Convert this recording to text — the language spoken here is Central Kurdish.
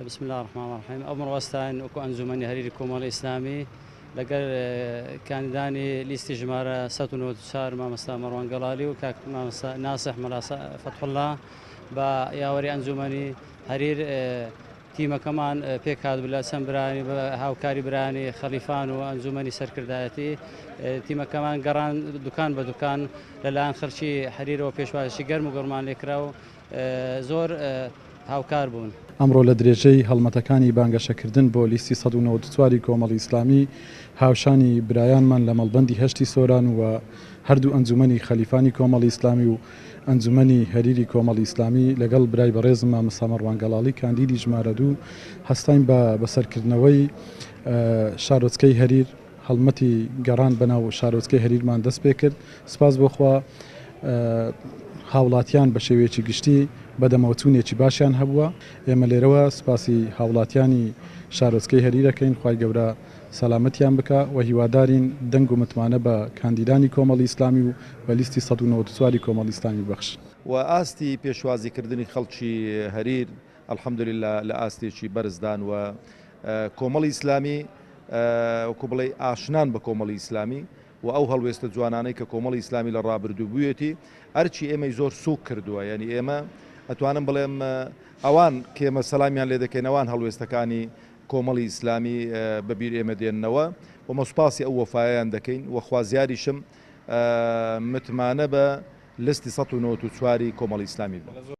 بسم الله الرحمن الرحيم. أمر وستان وكو أنزمني هريري كومال إسلامي لقر كان داني الاستجمار ستون وتسار ما مسا مروان قلالي وكاك ما مسا ناصح ملا فتح الله با ياوري أنزمني هرير تيمة كمان بيك هاد بلا سمبراني هاوكاري براني خليفان وأنزمني سركردايتي تيمة كمان قران دكان بدكان للآن خرشي حرير وبيشوا شقرم وقرمان لكراو زور هاوکار بوون. ئەمڕۆ لە درێژەی هەڵمەتەکانی بانگەشەکردن بۆ لیستی 1994 کۆمەڵی ئیسلامی هاوشانی برایانمان لە مەڵبەندی هەشتی سۆران و هەردوو ئەنجومەنی خەلیفانی کۆمەڵی ئیسلامی و ئەنجومەنی هەریری کۆمەڵی ئیسلامی لەگەڵ برای بەڕێزم مامۆستا مەڕوان گەڵاڵی کاندیدی ژمارە 2 هەستاین بە بەسەرکردنەوەی شارۆچکەی هەریر هەڵمەتی گەڕان بەناو شارۆچکەی هەریرمان دەست پێ کرد. سپاس بۆخوا هاوڵاتیان بە شێوەیەکی گشتی بەدەمەوتونێکی باشیان هەبووە. ئێمە لێرەوە سپاسی هاوڵاتیانی شارۆچکەی هەریرەکەین، خوای گەورە سەلامەتیان بکە و هیوادارین دەنگ و متمانە بە کاندیدانی کۆمەڵی ئیسلامی و بە لیستی 1994 کۆمەڵی ئیسلامی بەخش. و ئاستی پێشوازیکردنی خەڵکی هەریر ئەلحەمدولیلا لە ئاستێکی بەرزدان و کۆمەڵی ئیسلامی وەکو بڵێ ئاشنان بە کۆمەڵی ئیسلامی و ئەو هەڵوێستە جوانانەی کە کۆمەڵی ئیسلامی لە ڕابردوو بوویەتی ئەرچی ئێمەی زۆر سوک کردووە. یعنی ئێمە ئەتوانم بڵێم ئەوان کێمە سەلامیان لێ دەکەین ئەوان هەڵوێستەکانی کۆمەڵی ئیسلامی بەبیر ئێمە دێننەوە و مەسوپاسی ئەو وەفایان دەکەین و خوازیاریشم متمانە بە لیستی 1994 کۆمەڵی ئیسلامی بوو.